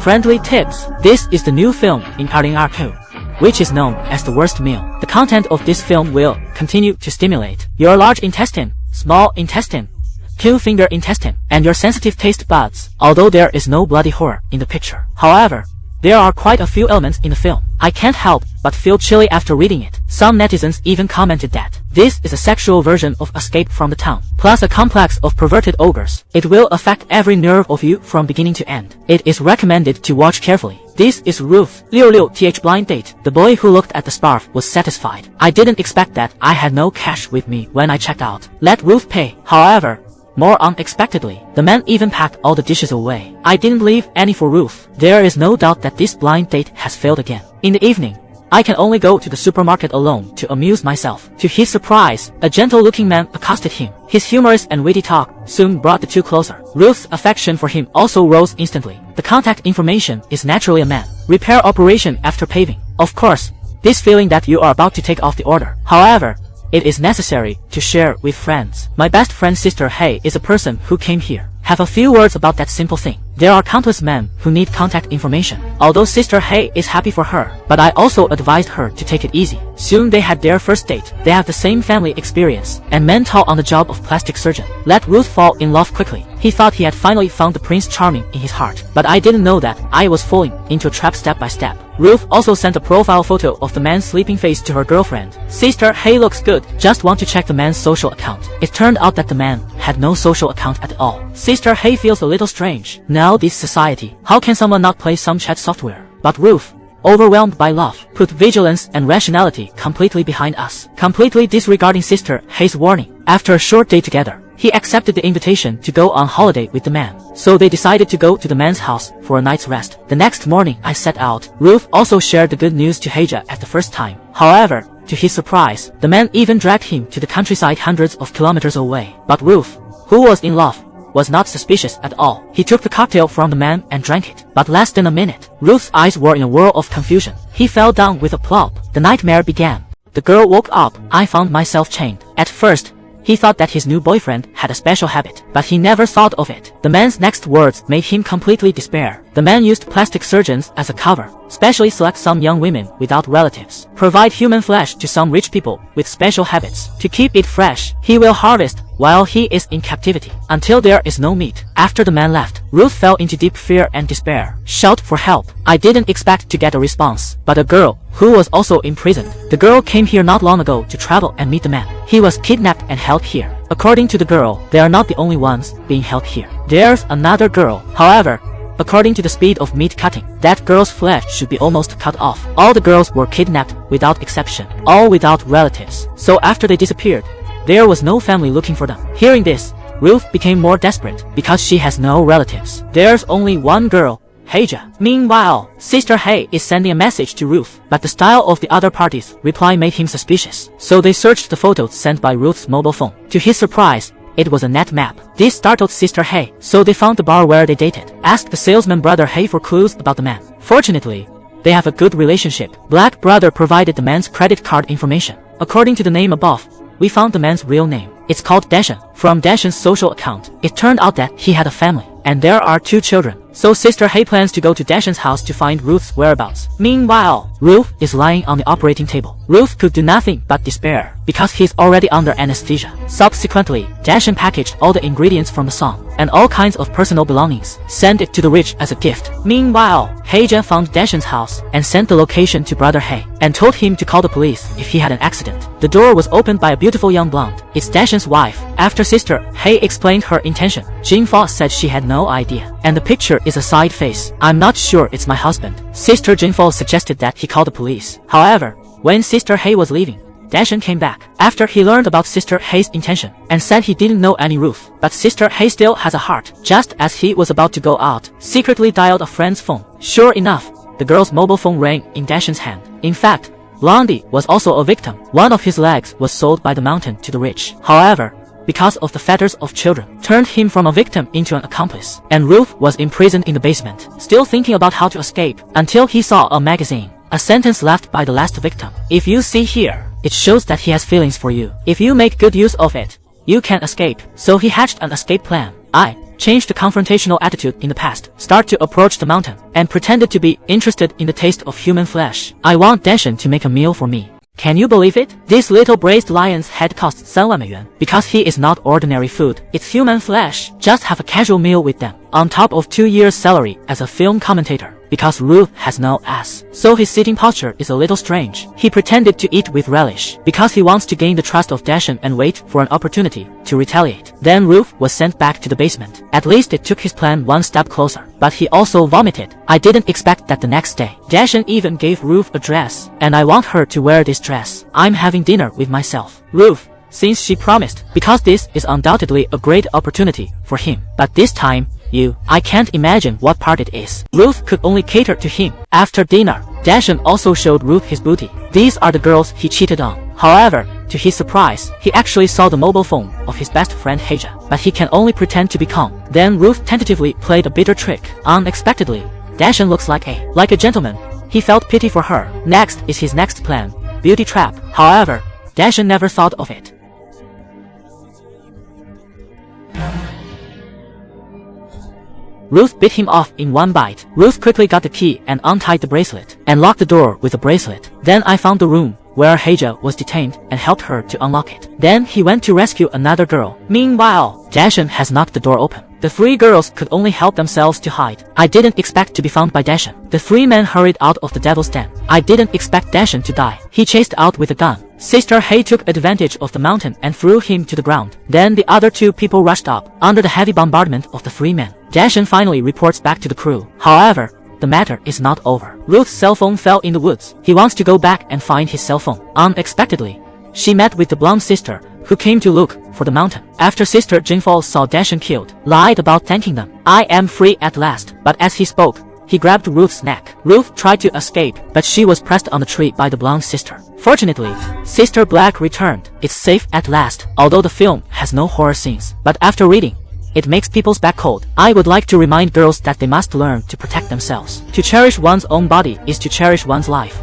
Friendly tips. This is the new film in 2022, which is known as the worst meal. The content of this film will continue to stimulate your large intestine, small intestine, two-finger intestine, and your sensitive taste buds, although there is no bloody horror in the picture. However, there are quite a few elements in the film. I can't help but feel chilly after reading it. Some netizens even commented that this is a sexual version of Escape from the Town, plus a complex of perverted ogres. It will affect every nerve of you from beginning to end. It is recommended to watch carefully. This is Ruth. 66th blind date. The boy who looked at the scarf was satisfied. I didn't expect that. I had no cash with me when I checked out. Let Ruth pay. However, more unexpectedly, the man even packed all the dishes away. I didn't leave any for Ruth. There is no doubt that this blind date has failed again. In the evening, I can only go to the supermarket alone to amuse myself. To his surprise, a gentle-looking man accosted him. His humorous and witty talk soon brought the two closer. Ruth's affection for him also rose instantly. The contact information is naturally a man. Repair operation after paving. Of course, this feeling that you are about to take off the order. However, it is necessary to share with friends. My best friend Sister Hey is a person who came here. Have a few words about that simple thing. There are countless men who need contact information. Although Sister Hey is happy for her, but I also advised her to take it easy. Soon they had their first date. They have the same family experience and mental on the job of plastic surgeon. Let Ruth fall in love quickly. He thought he had finally found the Prince Charming in his heart, but I didn't know that I was falling into a trap step by step. Ruth also sent a profile photo of the man's sleeping face to her girlfriend. Sister Hey looks good, just want to check the man's social account. It turned out that the man had no social account at all. Sister Hey feels a little strange. Now this society, how can someone not play some chat software? But Ruth, overwhelmed by love, put vigilance and rationality completely behind us, completely disregarding Sister Hey's warning. After a short day together, he accepted the invitation to go on holiday with the man. So they decided to go to the man's house for a night's rest. The next morning, I set out. Ruth also shared the good news to Heija at the first time. However, to his surprise, the man even dragged him to the countryside hundreds of kilometers away. But Ruth, who was in love, was not suspicious at all. He took the cocktail from the man and drank it. But less than a minute, Ruth's eyes were in a whirl of confusion. He fell down with a plop. The nightmare began. The girl woke up. I found myself chained. At first, he thought that his new boyfriend had a special habit, but he never thought of it. The man's next words made him completely despair. The man used plastic surgeons as a cover, specially select some young women without relatives, provide human flesh to some rich people with special habits. To keep it fresh, he will harvest while he is in captivity, until there is no meat. After the man left, Ruth fell into deep fear and despair. Shout for help. I didn't expect to get a response, but a girl, who was also imprisoned. The girl came here not long ago to travel and meet the man. He was kidnapped and held here. According to the girl, they are not the only ones being held here. There's another girl. However, according to the speed of meat cutting, that girl's flesh should be almost cut off. All the girls were kidnapped without exception, all without relatives. So after they disappeared, there was no family looking for them. Hearing this, Ruth became more desperate because she has no relatives. There's only one girl, Heija. Meanwhile, Sister Hey is sending a message to Ruth, but the style of the other party's reply made him suspicious. So they searched the photos sent by Ruth's mobile phone. To his surprise, it was a net map. This startled Sister Hey, so they found the bar where they dated, asked the salesman brother Hey for clues about the man. Fortunately, they have a good relationship. Black brother provided the man's credit card information. According to the name above, we found the man's real name. It's called Dashan. From Dashan's social account, it turned out that he had a family, and there are 2 children. So Sister Hey plans to go to Dashan's house to find Ruth's whereabouts. Meanwhile, Ruth is lying on the operating table. Ruth could do nothing but despair, because he's already under anesthesia. Subsequently, Dashan packaged all the ingredients from the song, and all kinds of personal belongings, sent it to the rich as a gift. Meanwhile, Heija found Dashan's house, and sent the location to brother Hey, and told him to call the police if he had an accident. The door was opened by a beautiful young blonde. It's Dashan's wife. After Sister Hey explained her intention, Jinfa said she had no idea, and the picture is a side face. I'm not sure it's my husband. Sister Jinfa suggested that he call the police. However, when Sister Hey was leaving, Dashan came back after he learned about Sister Hey's intention and said he didn't know any Ruth, but Sister Hey still has a heart. Just as he was about to go out, secretly dialed a friend's phone. Sure enough, the girl's mobile phone rang in Dashan's hand. In fact, Blondie was also a victim. One of his legs was sold by the mountain to the rich. However, because of the fetters of children, turned him from a victim into an accomplice, and Ruth was imprisoned in the basement, still thinking about how to escape, until he saw a magazine. A sentence left by the last victim. If you see here, it shows that he has feelings for you. If you make good use of it, you can escape. So he hatched an escape plan. changed the confrontational attitude in the past, start to approach the mountain, and pretended to be interested in the taste of human flesh. I want Dashan to make a meal for me. Can you believe it? This little braised lion's head costs 3万美元 because he is not ordinary food. It's human flesh. Just have a casual meal with them. On top of 2 years' salary as a film commentator. Because Ruth has no ass. So his sitting posture is a little strange. He pretended to eat with relish. Because he wants to gain the trust of Dashan and wait for an opportunity to retaliate. Then Ruth was sent back to the basement. At least it took his plan one step closer. But he also vomited. I didn't expect that the next day. Dashan even gave Ruth a dress. And I want her to wear this dress. I'm having dinner with myself. Ruth, since she promised, because this is undoubtedly a great opportunity for him. But this time, I can't imagine what part it is. Ruth could only cater to him. After dinner, Dashan also showed Ruth his booty. These are the girls he cheated on. However, to his surprise, he actually saw the mobile phone of his best friend Heija. But he can only pretend to be calm. Then Ruth tentatively played a bitter trick. Unexpectedly, Dashan looks like a gentleman. He felt pity for her. Next is his next plan, beauty trap. However, Dashan never thought of it. Ruth bit him off in one bite. Ruth quickly got the key and untied the bracelet, and locked the door with the bracelet. Then I found the room where Heija was detained and helped her to unlock it. Then he went to rescue another girl. Meanwhile, Dashan has knocked the door open. The 3 girls could only help themselves to hide. I didn't expect to be found by Dashan. The 3 men hurried out of the devil's den. I didn't expect Dashan to die. He chased out with a gun. Sister Hei took advantage of the mountain and threw him to the ground. Then the other 2 people rushed up, under the heavy bombardment of the 3 men. Dashan finally reports back to the crew. However, the matter is not over. Ruth's cell phone fell in the woods. He wants to go back and find his cell phone. Unexpectedly, she met with the blonde sister, who came to look for the mountain. After Sister Jinfal saw Dashan killed, lied about thanking them. I am free at last. But as he spoke, he grabbed Ruth's neck. Ruth tried to escape, but she was pressed on the tree by the blonde sister. Fortunately, Sister Black returned. It's safe at last, although the film has no horror scenes. But after reading, it makes people's back cold. I would like to remind girls that they must learn to protect themselves. To cherish one's own body is to cherish one's life.